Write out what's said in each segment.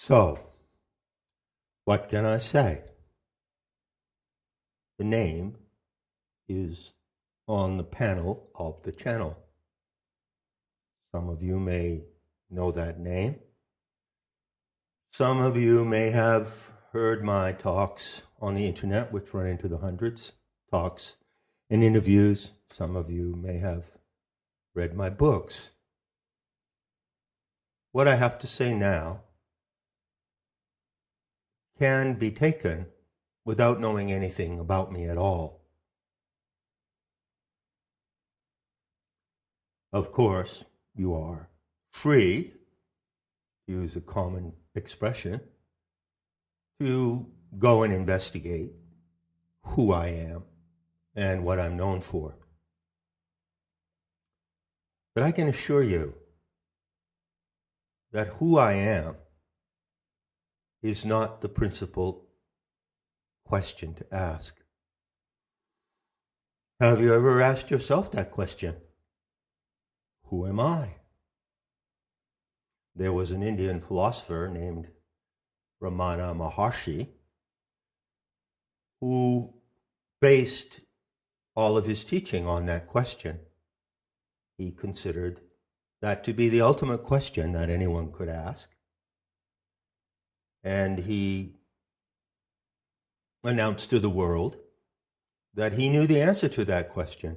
So, what can I say? The name is on the panel of the channel. Some of you may know that name. Some of you may have heard my talks on the internet, which run into the hundreds, talks and interviews. Some of you may have read my books. What I have to say now can be taken without knowing anything about me at all. Of course, you are free, to use a common expression, to go and investigate who I am and what I'm known for. But I can assure you that who I am is not the principal question to ask. Have you ever asked yourself that question? Who am I? There was an Indian philosopher named Ramana Maharshi who based all of his teaching on that question. He considered that to be the ultimate question that anyone could ask. And he announced to the world that he knew the answer to that question,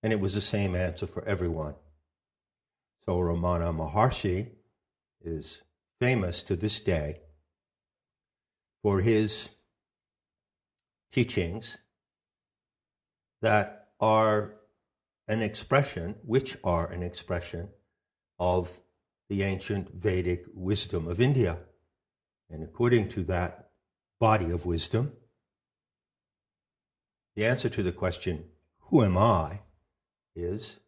and it was the same answer for everyone. So Ramana Maharshi is famous to this day for his teachings that are an expression, which are an expression of the ancient Vedic wisdom of India. And according to that body of wisdom, the answer to the question, who am I, is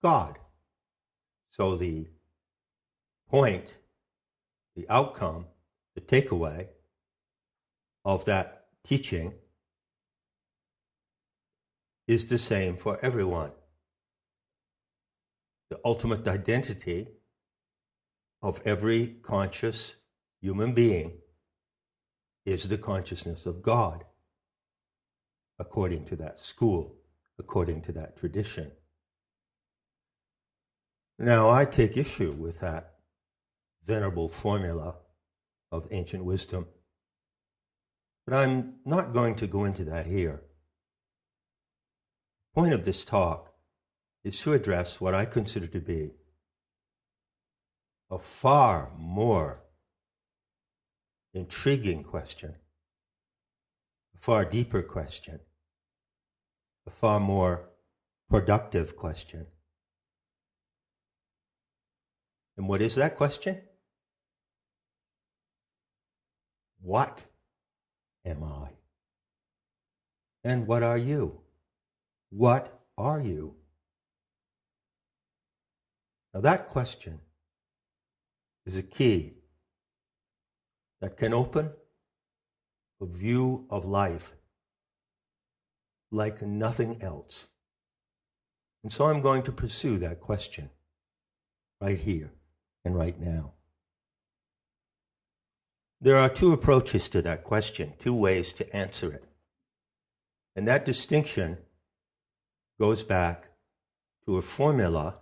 God. So the point, the outcome, the takeaway of that teaching is the same for everyone. The ultimate identity of every conscious human being is the consciousness of God, according to that school, according to that tradition. Now, I take issue with that venerable formula of ancient wisdom, but I'm not going to go into that here. The point of this talk is to address what I consider to be a far more intriguing question, a far deeper question, a far more productive question. And what is that question? What am I? And what are you? What are you? Now that question is a key that can open a view of life like nothing else. And so I'm going to pursue that question right here and right now. There are two approaches to that question, two ways to answer it. And that distinction goes back to a formula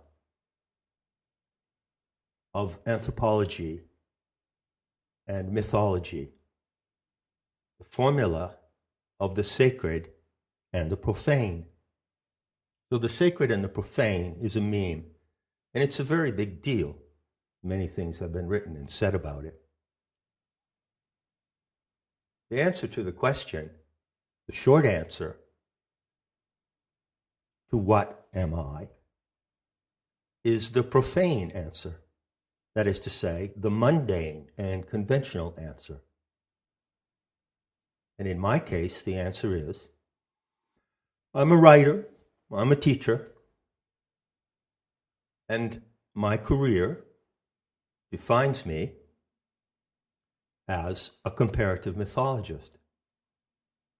of anthropology and mythology, the formula of the sacred and the profane. So the sacred and the profane is a meme, and it's a very big deal. Many things have been written and said about it. The answer to the question, the short answer to what am I, is the profane answer. That is to say, the mundane and conventional answer. And in my case, the answer is, I'm a writer, I'm a teacher, and my career defines me as a comparative mythologist.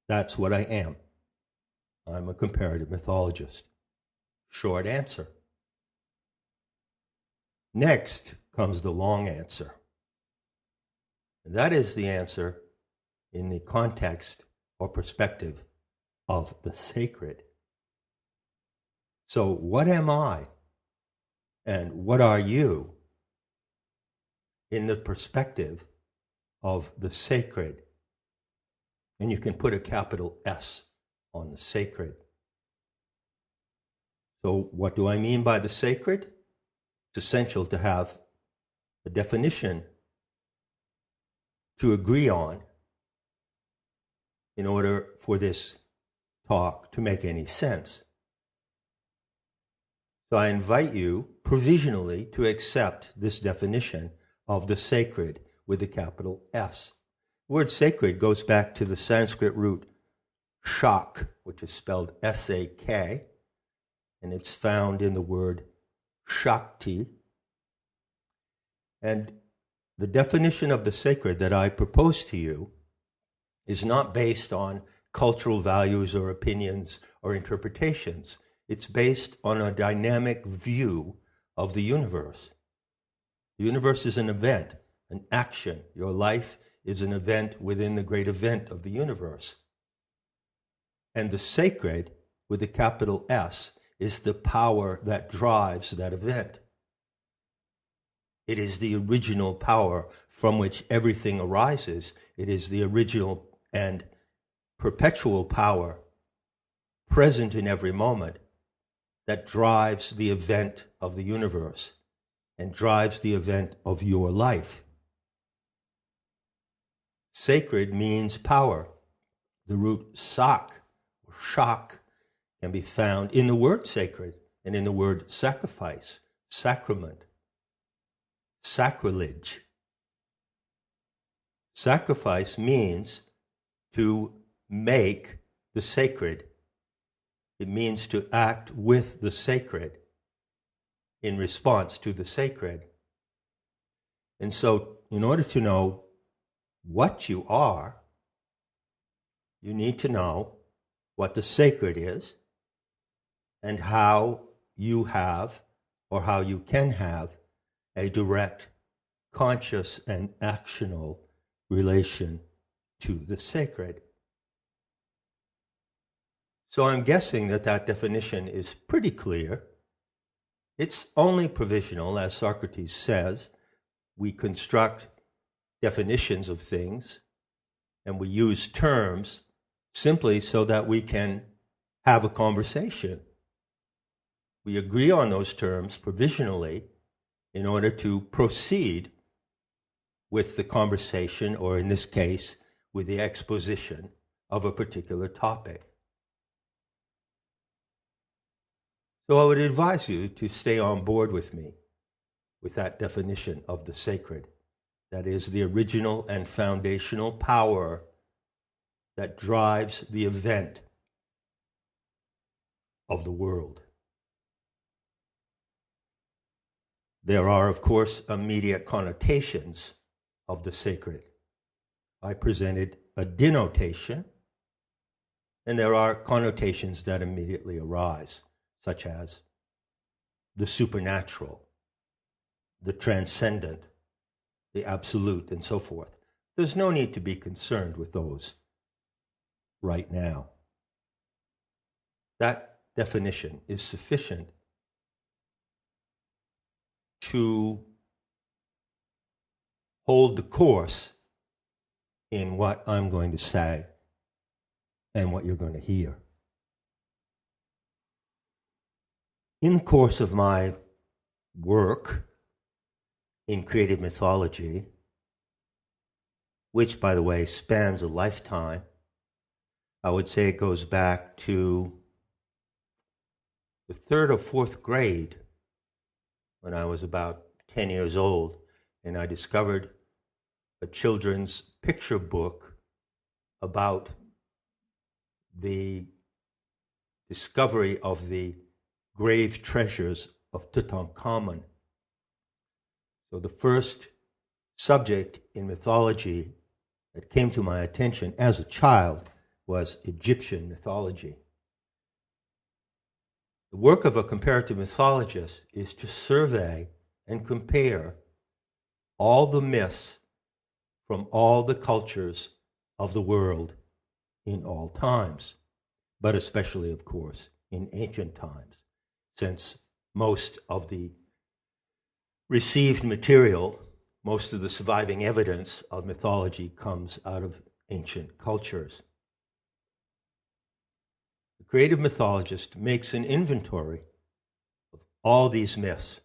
That's what I am. I'm a comparative mythologist. Short answer. Next comes the long answer. And that is the answer in the context or perspective of the sacred. So what am I and what are you in the perspective of the sacred? And you can put a capital S on the sacred. So what do I mean by the sacred? It's essential to have a definition to agree on in order for this talk to make any sense. So I invite you provisionally to accept this definition of the sacred with a capital S. The word sacred goes back to the Sanskrit root shak, which is spelled S-A-K, and it's found in the word Shakti. And the definition of the sacred that I propose to you is not based on cultural values or opinions or interpretations. It's based on a dynamic view of the universe. The universe is an event, an action. Your life is an event within the great event of the universe. And the sacred, with a capital S, is the power that drives that event. It is the original power from which everything arises. It is the original and perpetual power present in every moment that drives the event of the universe and drives the event of your life. Sacred means power. The root sak, or shak, can be found in the word sacred and in the word sacrifice, sacrament, sacrilege. Sacrifice means to make the sacred. It means to act with the sacred in response to the sacred. And so, in order to know what you are, you need to know what the sacred is and how you have, or how you can have, a direct, conscious, and actional relation to the sacred. So I'm guessing that that definition is pretty clear. It's only provisional, as Socrates says. We construct definitions of things and we use terms simply so that we can have a conversation. We agree on those terms provisionally in order to proceed with the conversation, or in this case, with the exposition of a particular topic. So I would advise you to stay on board with me with that definition of the sacred. That is the original and foundational power that drives the event of the world. There are, of course, immediate connotations of the sacred. I presented a denotation, and there are connotations that immediately arise, such as the supernatural, the transcendent, the absolute, and so forth. There's no need to be concerned with those right now. That definition is sufficient to hold the course in what I'm going to say and what you're going to hear. In the course of my work in creative mythology, which, by the way, spans a lifetime, I would say it goes back to the 3rd or 4th grade, when I was about 10 years old, and I discovered a children's picture book about the discovery of the grave treasures of Tutankhamun. So the first subject in mythology that came to my attention as a child was Egyptian mythology. The work of a comparative mythologist is to survey and compare all the myths from all the cultures of the world in all times, but especially, of course, in ancient times, since most of the received material, most of the surviving evidence of mythology comes out of ancient cultures. The creative mythologist makes an inventory of all these myths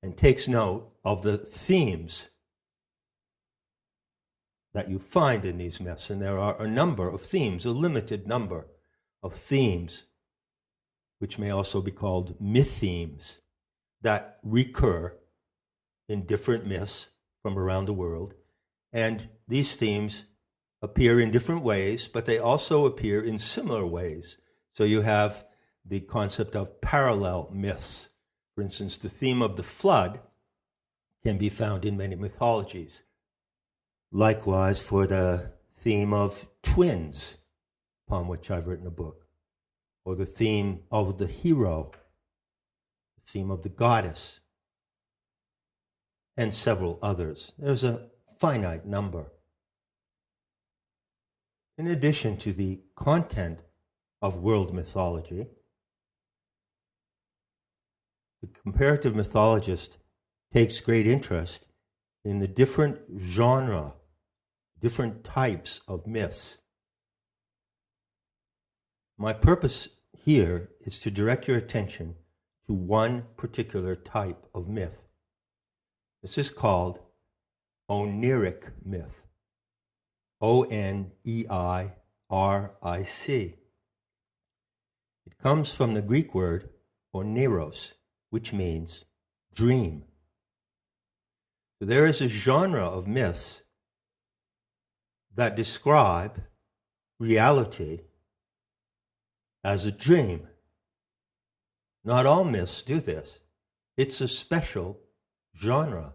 and takes note of the themes that you find in these myths. And there are a number of themes, a limited number of themes, which may also be called mythemes, that recur in different myths from around the world. And these themes appear in different ways, but they also appear in similar ways. So you have the concept of parallel myths. For instance, the theme of the flood can be found in many mythologies. Likewise, for the theme of twins, upon which I've written a book, or the theme of the hero, the theme of the goddess, and several others. There's a finite number. In addition to the content of world mythology, the comparative mythologist takes great interest in the different genre, different types of myths. My purpose here is to direct your attention to one particular type of myth. This is called Oneiric myth. O-N-E-I-R-I-C. It comes from the Greek word oneros, which means dream. So there is a genre of myths that describe reality as a dream. Not all myths do this. It's a special genre.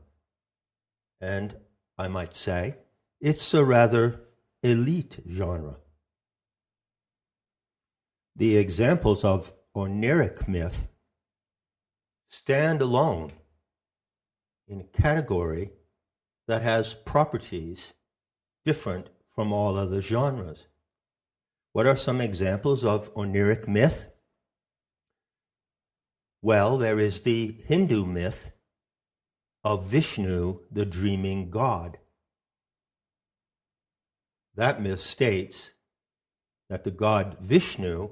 And I might say, it's a rather elite genre. The examples of Oneiric myth stand alone in a category that has properties different from all other genres. What are some examples of Oneiric myth? Well, there is the Hindu myth of Vishnu, the dreaming god. That myth states that the god Vishnu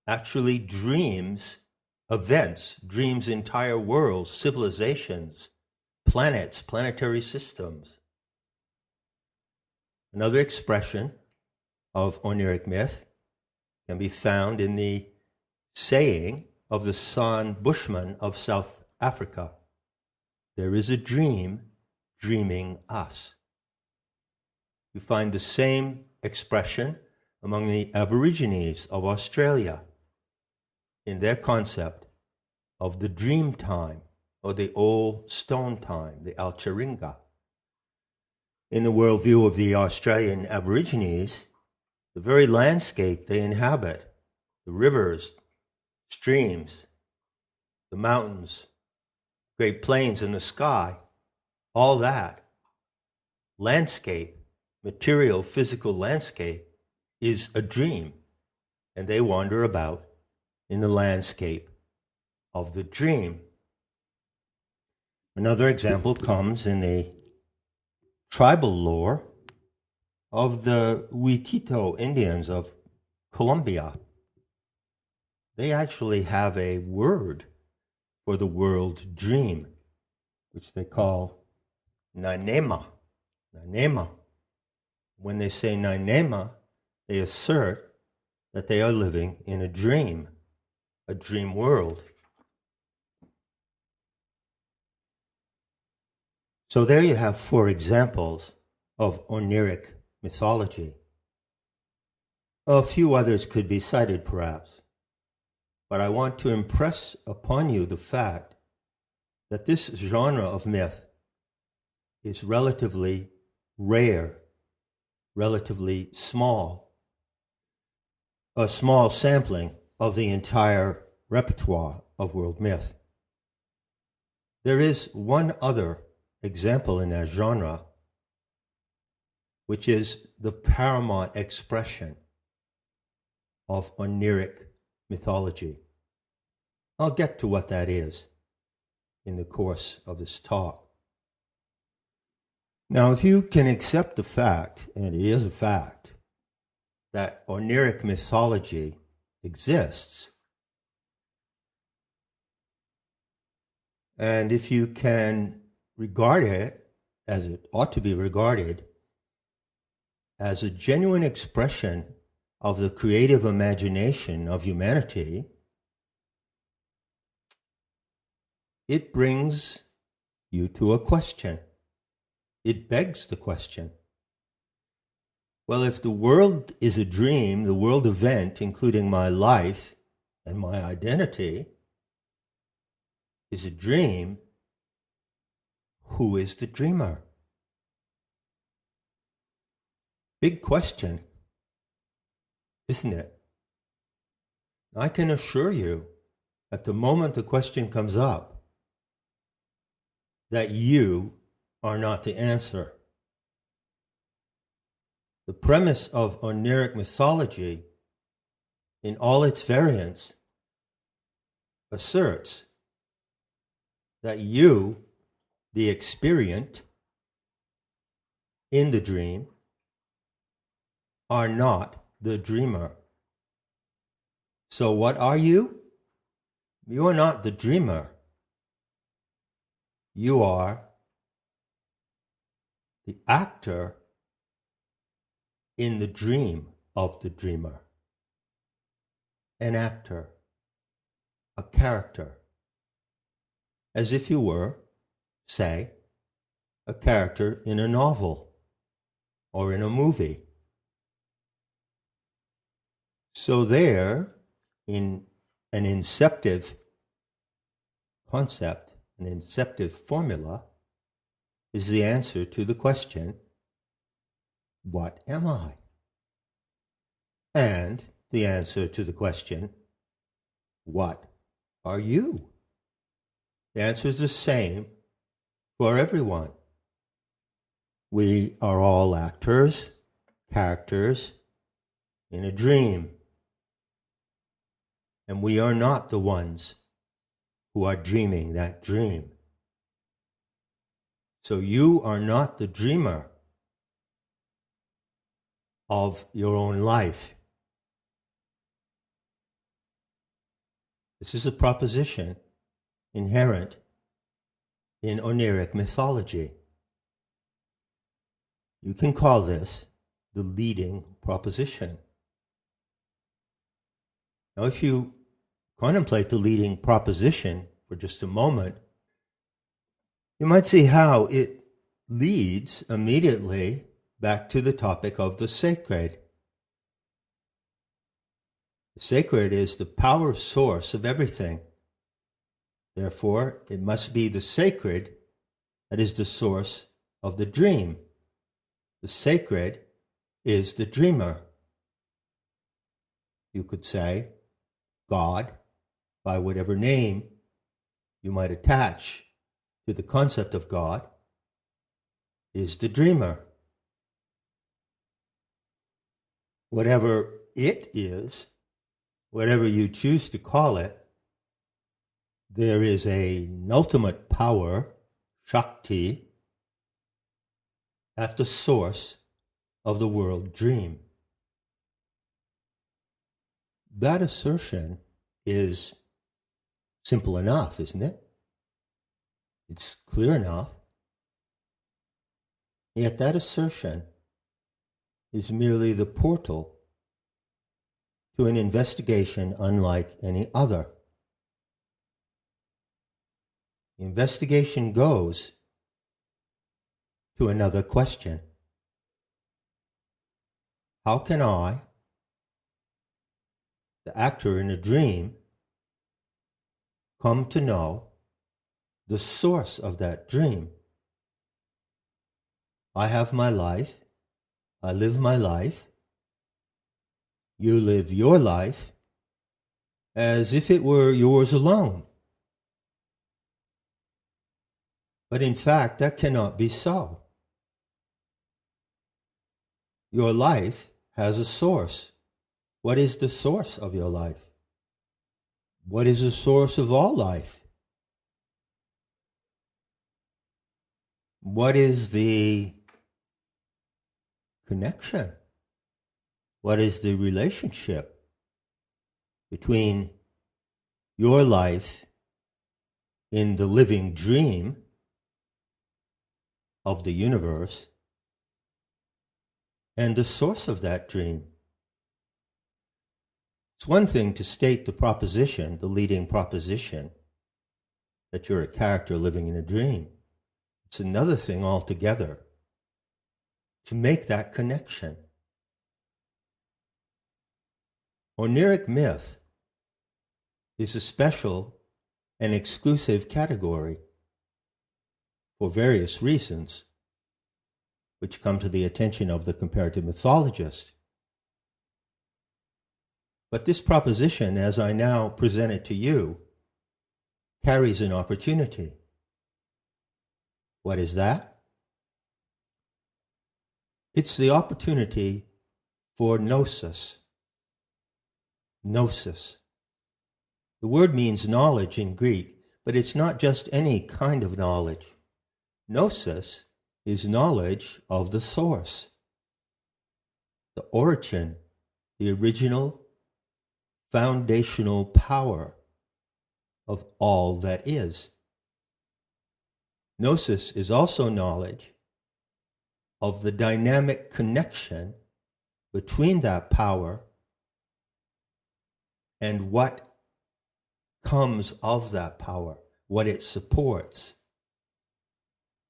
actually dreams events, dreams entire worlds, civilizations, planets, planetary systems. Another expression of Oneiric myth can be found in the saying of the San Bushman of South Africa. There is a dream dreaming us. You find the same expression among the Aborigines of Australia in their concept of the dream time, or the old stone time, the Alcharinga. In the worldview of the Australian Aborigines, the very landscape they inhabit, the rivers, streams, the mountains, great plains in the sky, all that landscape, material, physical landscape, is a dream, and they wander about in the landscape of the dream. Another example comes in the tribal lore of the Huitito Indians of Colombia. They actually have a word for the world dream, which they call Nainema. Nainema. When they say Nainema, they assert that they are living in a dream world. So there you have 4 examples of Oneiric mythology. A few others could be cited, perhaps, but I want to impress upon you the fact that this genre of myth is relatively rare, relatively small, a small sampling of the entire repertoire of world myth. There is one other example in that genre, which is the paramount expression of Oneiric mythology. I'll get to what that is in the course of this talk. Now, if you can accept the fact, and it is a fact, that Oneiric mythology exists, and if you can regard it, as it ought to be regarded, as a genuine expression of the creative imagination of humanity, it brings you to a question. It begs the question. Well, if the world is a dream, the world event, including my life and my identity, is a dream, who is the dreamer? Big question, isn't it? I can assure you, at the moment the question comes up, that you are not the answer. The premise of Oneiric mythology, in all its variants, asserts that you, the experient in the dream, are not the dreamer. So what are you? You are not the dreamer. You are the actor in the dream of the dreamer. An actor, a character, as if you were, say, a character in a novel or in a movie. So there, in an inceptive concept, an inceptive formula, is the answer to the question, what am I? And the answer to the question, what are you? The answer is the same for everyone. We are all actors, characters in a dream. And we are not the ones who are dreaming that dream. So you are not the dreamer of your own life. This is a proposition inherent in Oneiric mythology. You can call this the leading proposition. Now, if you contemplate the leading proposition for just a moment, you might see how it leads immediately back to the topic of the sacred. The sacred is the power source of everything. Therefore, it must be the sacred that is the source of the dream. The sacred is the dreamer. You could say God, by whatever name you might attach to the concept of God, is the dreamer. Whatever it is, whatever you choose to call it, there is an ultimate power, Shakti, at the source of the world dream. That assertion is simple enough, isn't it? It's clear enough. Yet that assertion is merely the portal to an investigation unlike any other. The investigation goes to another question. How can I, the actor in a dream, come to know the source of that dream? I have my life. I live my life. You live your life as if it were yours alone. But in fact, that cannot be so. Your life has a source. What is the source of your life? What is the source of all life? What is the connection? What is the relationship between your life in the living dream of the universe and the source of that dream? It's one thing to state the proposition, the leading proposition, that you're a character living in a dream. It's another thing altogether to make that connection. Oneiric myth is a special and exclusive category for various reasons, which come to the attention of the comparative mythologist. But this proposition, as I now present it to you, carries an opportunity. What is that? It's the opportunity for gnosis. Gnosis. The word means knowledge in Greek, but it's not just any kind of knowledge. Gnosis is knowledge of the source, the origin, the original, foundational power of all that is. Gnosis is also knowledge of the dynamic connection between that power and what comes of that power, what it supports,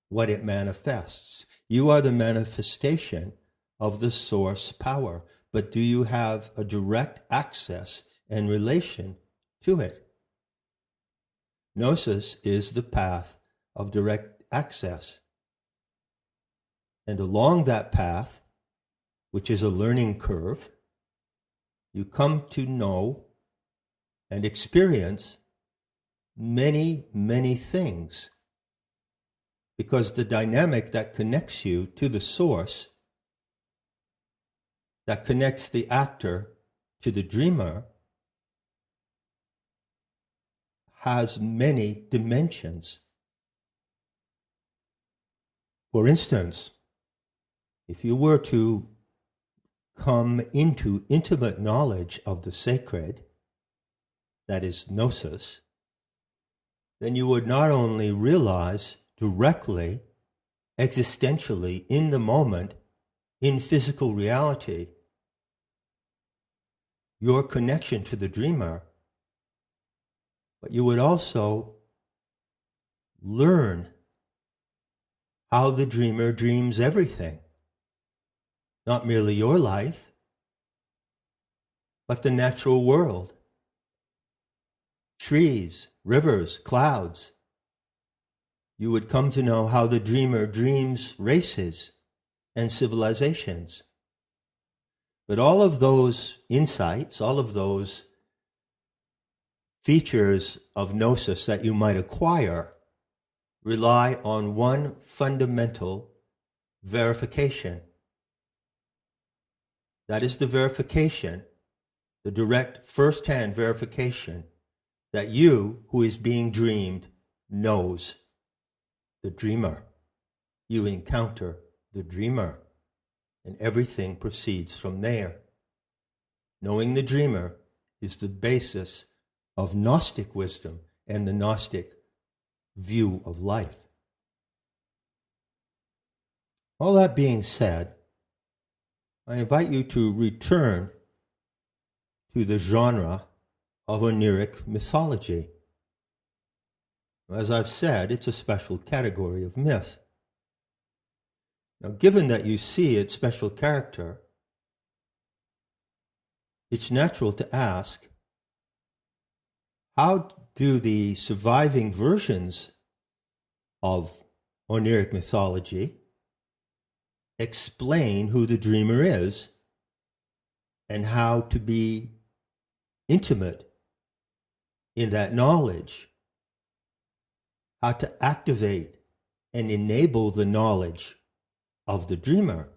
what it manifests. You are the manifestation of the source power, but do you have a direct access and relation to it? Gnosis is the path of direct access. And along that path, which is a learning curve, you come to know and experience many, many things. Because the dynamic that connects you to the source, that connects the actor to the dreamer, has many dimensions. For instance, if you were to come into intimate knowledge of the sacred, that is gnosis, then you would not only realize directly, existentially, in the moment, in physical reality, your connection to the dreamer, but you would also learn how the dreamer dreams everything. Not merely your life, but the natural world. Trees, rivers, clouds. You would come to know how the dreamer dreams races and civilizations. But all of those insights, all of those features of gnosis that you might acquire rely on one fundamental verification. That is the verification, the direct first-hand verification that you, who is being dreamed, knows the dreamer. You encounter the dreamer, and everything proceeds from there. Knowing the dreamer is the basis of Gnostic wisdom and the Gnostic view of life. All that being said, I invite you to return to the genre of Oneiric mythology. As I've said, it's a special category of myth. Now, given that you see its special character, it's natural to ask, how do the surviving versions of Oneiric mythology explain who the dreamer is and how to be intimate in that knowledge, how to activate and enable the knowledge of the dreamer.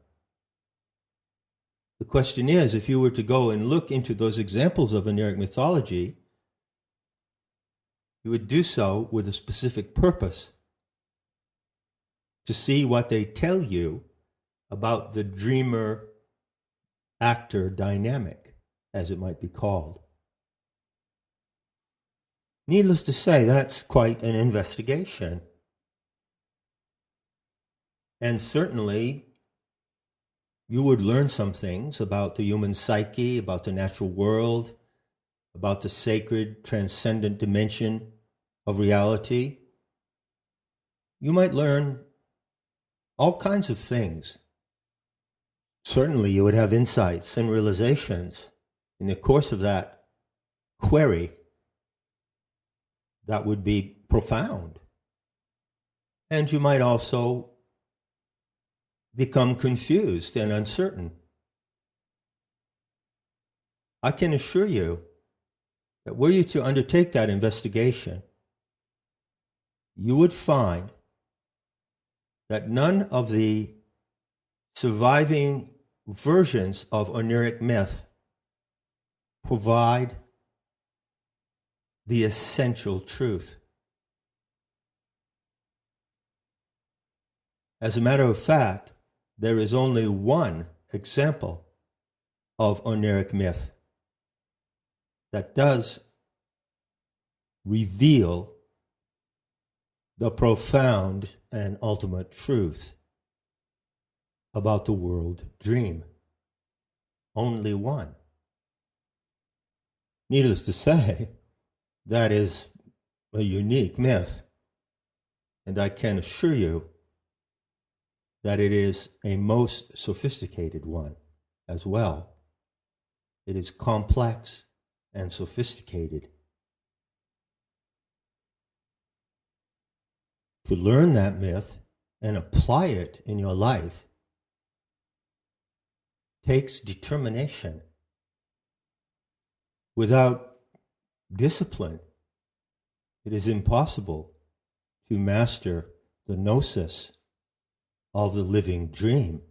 The question is, if you were to go and look into those examples of Oneiric mythology, you would do so with a specific purpose, to see what they tell you about the dreamer-actor dynamic, as it might be called. Needless to say, that's quite an investigation. And certainly, you would learn some things about the human psyche, about the natural world, about the sacred, transcendent dimension of reality. You might learn all kinds of things. Certainly, you would have insights and realizations in the course of that query that would be profound. And you might also become confused and uncertain. I can assure you that were you to undertake that investigation, you would find that none of the surviving versions of Oneiric myth provide the essential truth. As a matter of fact, there is only one example of Oneiric myth that does reveal the profound and ultimate truth about the world dream. Only one. Needless to say, that is a unique myth, and I can assure you that it is a most sophisticated one as well. It is complex and sophisticated. To learn that myth and apply it in your life takes determination. Without discipline, it is impossible to master the gnosis of the living dream,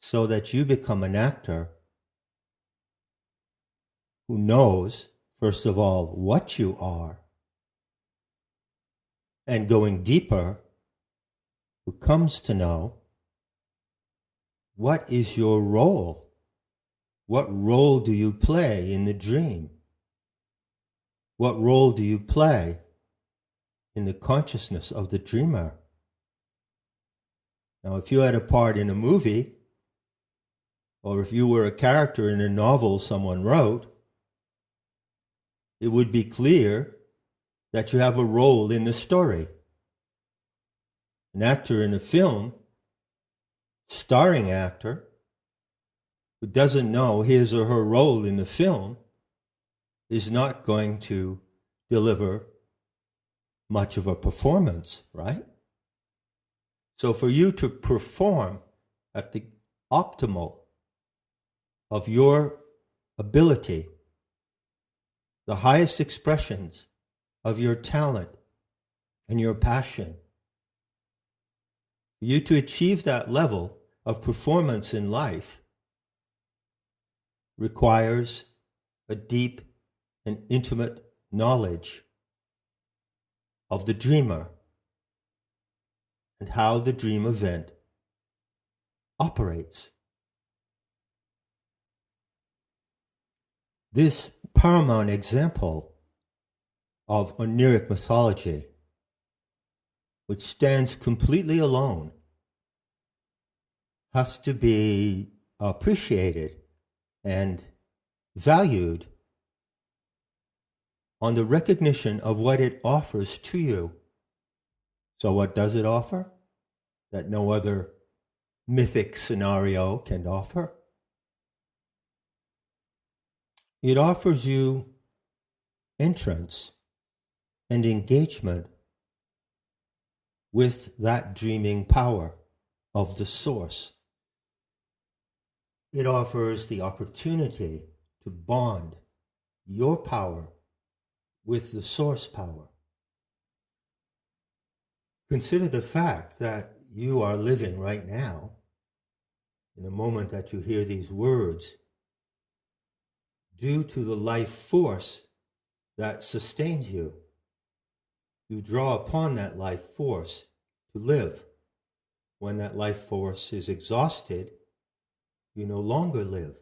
so that you become an actor who knows, first of all, what you are, and going deeper, who comes to know what is your role. What role do you play in the dream? What role do you play in the consciousness of the dreamer? Now, if you had a part in a movie, or if you were a character in a novel someone wrote, it would be clear that you have a role in the story. An actor in a film, starring actor, who doesn't know his or her role in the film, is not going to deliver much of a performance, right? So for you to perform at the optimal of your ability, the highest expressions of your talent and your passion, for you to achieve that level of performance in life requires a deep and intimate knowledge of the dreamer and how the dream event operates. This paramount example of Oneiric mythology, which stands completely alone, has to be appreciated and valued on the recognition of what it offers to you. So what does it offer that no other mythic scenario can offer? It offers you entrance and engagement with that dreaming power of the source. It offers the opportunity to bond your power with the source power. consider the fact that you are living right now, in the moment that you hear these words, due to the life force that sustains you. You draw upon that life force to live. When that life force is exhausted, you no longer live.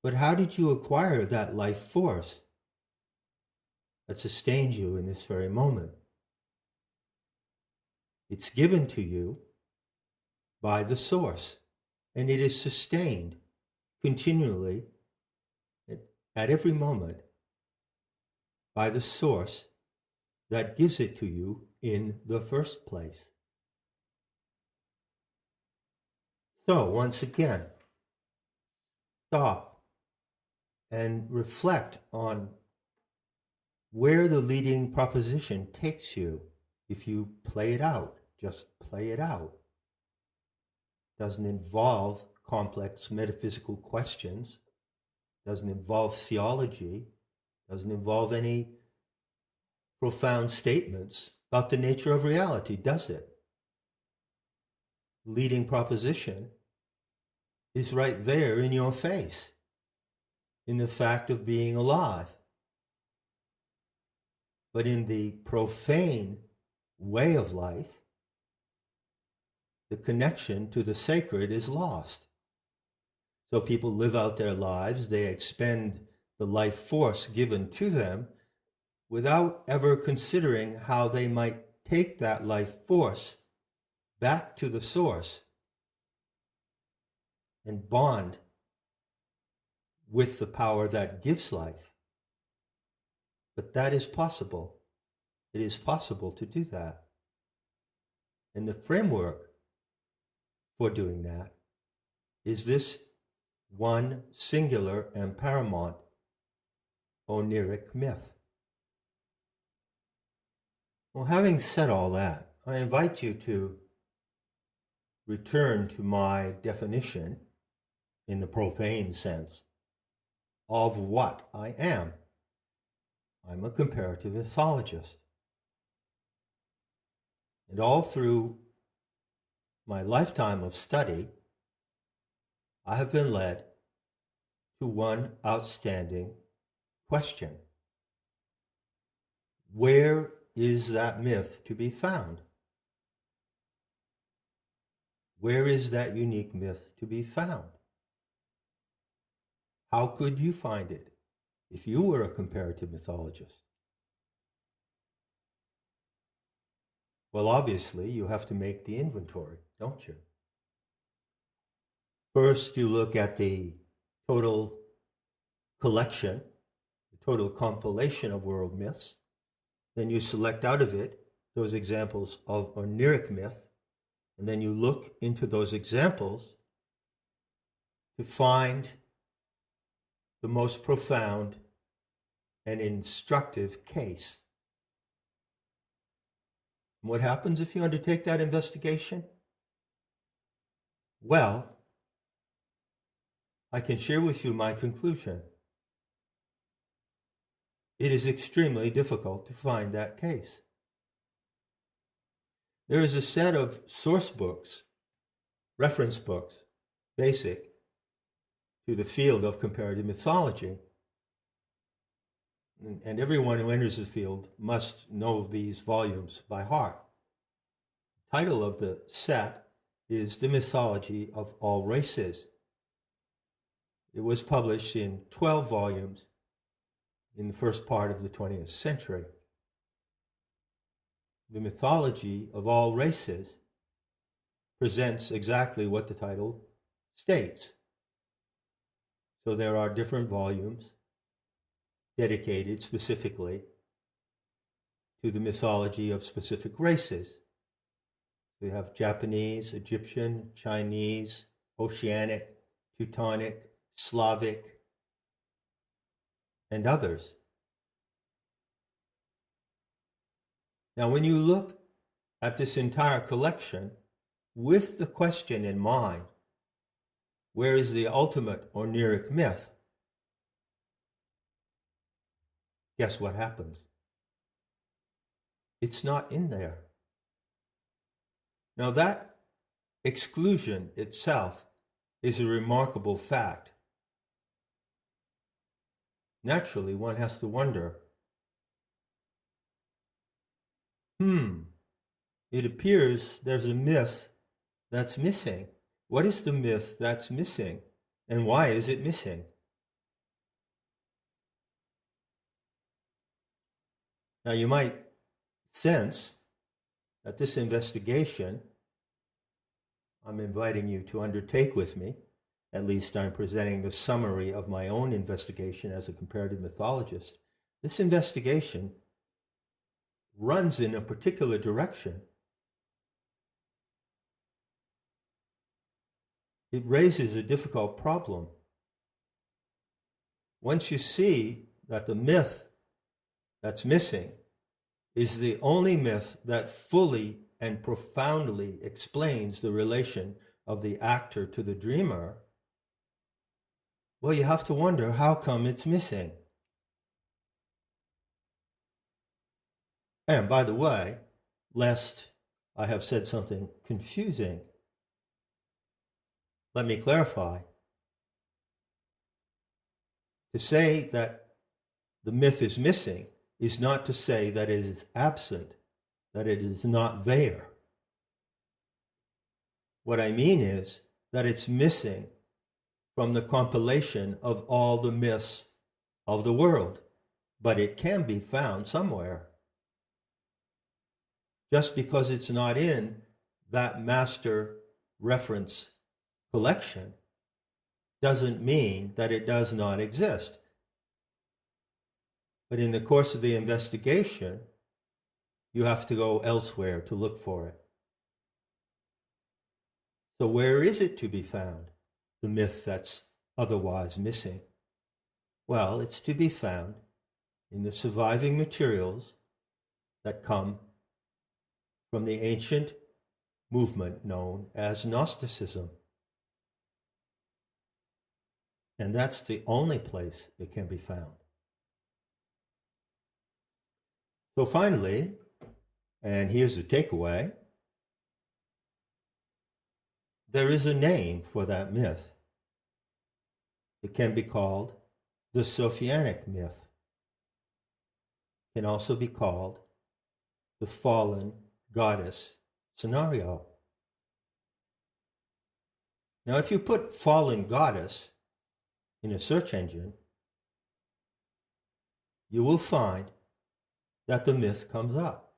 But how did you acquire that life force that sustains you in this very moment? It's given to you by the source, and it is sustained continually at every moment by the source that gives it to you in the first place. So once again, stop and reflect on where the leading proposition takes you. If you play it out, just play it out. Doesn't involve complex metaphysical questions, doesn't involve theology, doesn't involve any profound statements about the nature of reality, does it? Leading proposition is right there in your face, in the fact of being alive. But in the profane way of life, the connection to the sacred is lost. So people live out their lives, they expend the life force given to them without ever considering how they might take that life force back to the source and bond with the power that gives life. But that is possible. It is possible to do that. And the framework for doing that is this one singular and paramount Oneiric myth. Well, having said all that, I invite you to return to my definition, in the profane sense, of what I am. I'm a comparative mythologist. And all through my lifetime of study, I have been led to one outstanding question. Where is that myth to be found? Where is that unique myth to be found? How could you find it if you were a comparative mythologist? Well, obviously, you have to make the inventory, don't you? First, you look at the total collection, the total compilation of world myths. Then you select out of it those examples of Oneiric myth, and then you look into those examples to find the most profound and instructive case. And what happens if you undertake that investigation? Well, I can share with you my conclusion. It is extremely difficult to find that case. There is a set of source books, reference books, basic to the field of comparative mythology. And everyone who enters the field must know these volumes by heart. The title of the set is The Mythology of All Races. It was published in 12 volumes in the first part of the 20th century. The mythology of all races presents exactly what the title states. So there are different volumes dedicated specifically to the mythology of specific races. We have Japanese, Egyptian, Chinese, Oceanic, Teutonic, Slavic, and others. Now, when you look at this entire collection with the question in mind, where is the ultimate Oneiric myth? Guess what happens? It's not in there. Now that exclusion itself is a remarkable fact. Naturally, one has to wonder, it appears there's a myth that's missing. What is the myth that's missing? And why is it missing? Now, you might sense that this investigation I'm inviting you to undertake with me, at least I'm presenting the summary of my own investigation as a comparative mythologist. This investigation runs in a particular direction. It raises a difficult problem. Once you see that the myth that's missing is the only myth that fully and profoundly explains the relation of the actor to the dreamer, well, you have to wonder, how come it's missing? And by the way, lest I have said something confusing, let me clarify. To say that the myth is missing is not to say that it is absent, that it is not there. What I mean is that it's missing from the compilation of all the myths of the world, but it can be found somewhere. Just because it's not in that master reference collection doesn't mean that it does not exist. But in the course of the investigation, you have to go elsewhere to look for it. So where is it to be found, the myth that's otherwise missing? Well, it's to be found in the surviving materials that come from the ancient movement known as Gnosticism. And that's the only place it can be found. So finally, and here's the takeaway, there is a name for that myth. It can be called the Sophianic myth. It can also be called the fallen goddess scenario. Now, if you put fallen goddess in a search engine, you will find that the myth comes up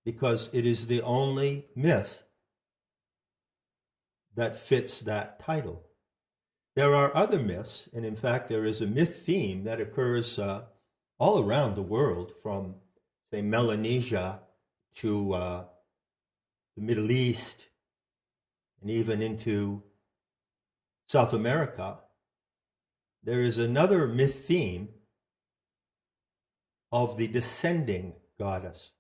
because it is the only myth that fits that title. There are other myths, and in fact, there is a myth theme that occurs all around the world, from, say, Melanesia to the Middle East, and even into South America. There is another myth theme of the descending goddess,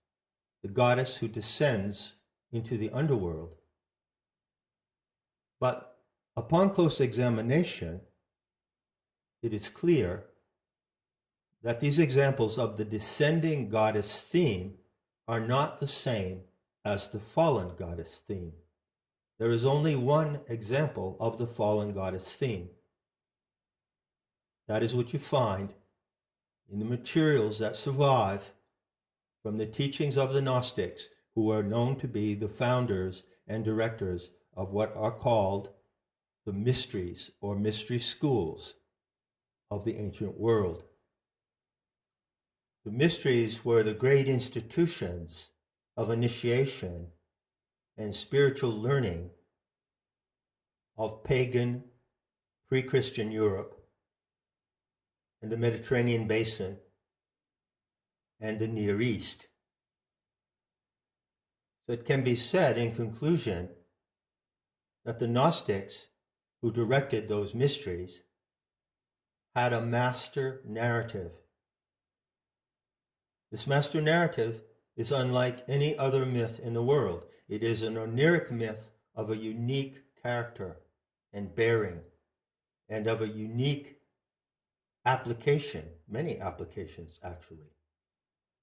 the goddess who descends into the underworld. But upon close examination, it is clear that these examples of the descending goddess theme are not the same as the fallen goddess theme. There is only one example of the fallen goddess theme. That is what you find in the materials that survive from the teachings of the Gnostics, who are known to be the founders and directors of what are called the mysteries or mystery schools of the ancient world. The mysteries were the great institutions of initiation and spiritual learning of pagan, pre-Christian Europe and the Mediterranean basin and the Near East. So it can be said in conclusion that the Gnostics who directed those mysteries had a master narrative. This master narrative is unlike any other myth in the world. It is an Oneiric myth of a unique character and bearing, and of a unique application, many applications actually.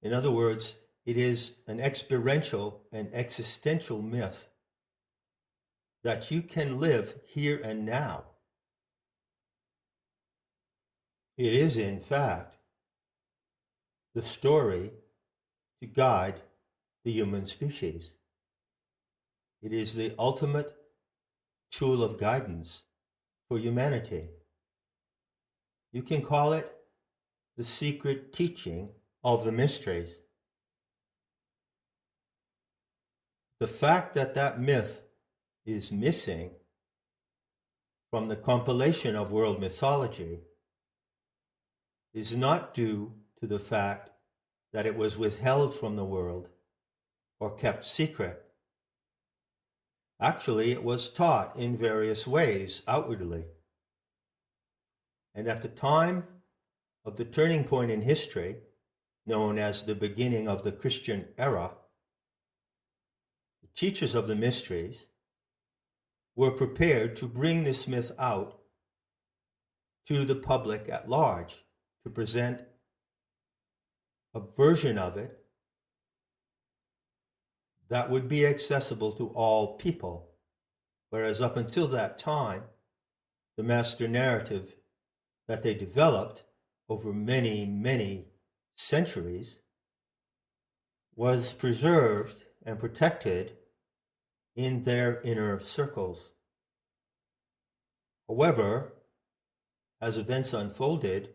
In other words, It is an experiential and existential myth that you can live here and now. It is, in fact, the story to guide the human species. It is the ultimate tool of guidance for humanity. You can call it the secret teaching of the mysteries. The fact that that myth is missing from the compilation of world mythology is not due to the fact that it was withheld from the world or kept secret. Actually, it was taught in various ways outwardly. And at the time of the turning point in history, known as the beginning of the Christian era, the teachers of the mysteries were prepared to bring this myth out to the public at large, to present a version of it that would be accessible to all people. Whereas up until that time, the master narrative that they developed over many, many centuries was preserved and protected in their inner circles. However, as events unfolded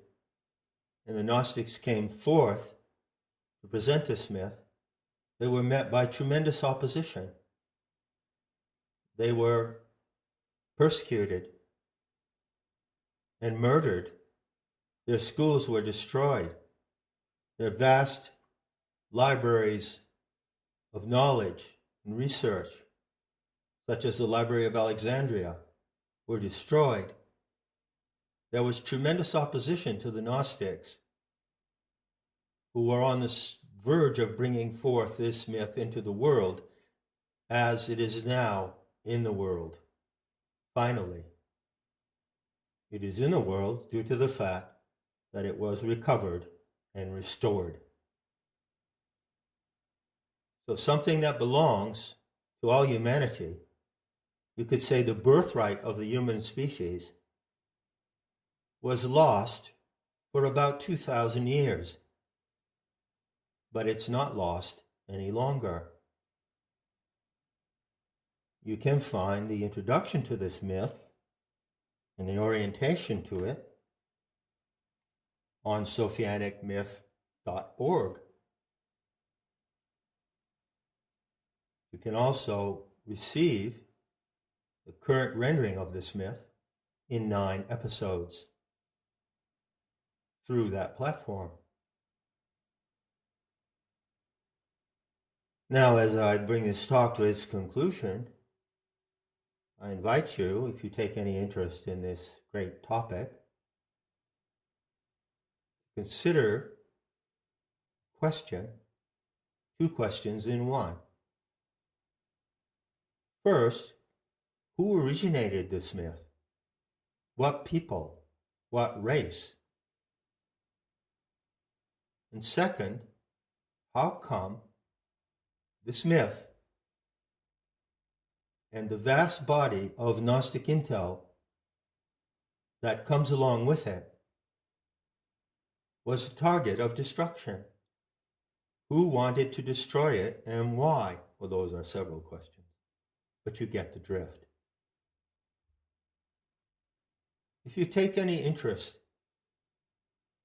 and the Gnostics came forth to present this myth, they were met by tremendous opposition. They were persecuted and murdered. Their schools were destroyed. Their vast libraries of knowledge and research, such as the Library of Alexandria, were destroyed. There was tremendous opposition to the Gnostics, who were on the verge of bringing forth this myth into the world as it is now in the world. Finally, it is in the world due to the fact that it was recovered and restored. So something that belongs to all humanity, you could say the birthright of the human species, was lost for about 2,000 years. But it's not lost any longer. You can find the introduction to this myth and the orientation to it on sophianicmyth.org. You can also receive the current rendering of this myth in 9 episodes through that platform. Now, as I bring this talk to its conclusion, I invite you, if you take any interest in this great topic, consider two questions in one. First, who originated this myth? What people? What race? And second, how come this myth and the vast body of Gnostic intel that comes along with it was the target of destruction? Who wanted to destroy it and why? Well, those are several questions, but you get the drift. If you take any interest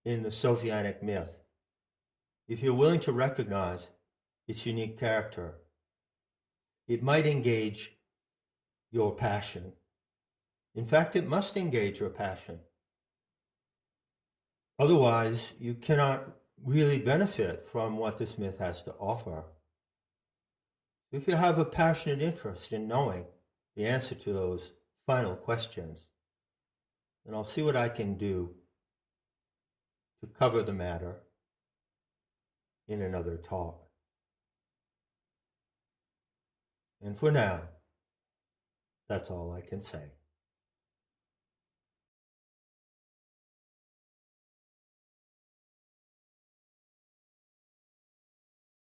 in the Sophianic myth, if you're willing to recognize its unique character, it might engage your passion. In fact, it must engage your passion. Otherwise, you cannot really benefit from what this myth has to offer. If you have a passionate interest in knowing the answer to those final questions, then I'll see what I can do to cover the matter in another talk. And for now, that's all I can say.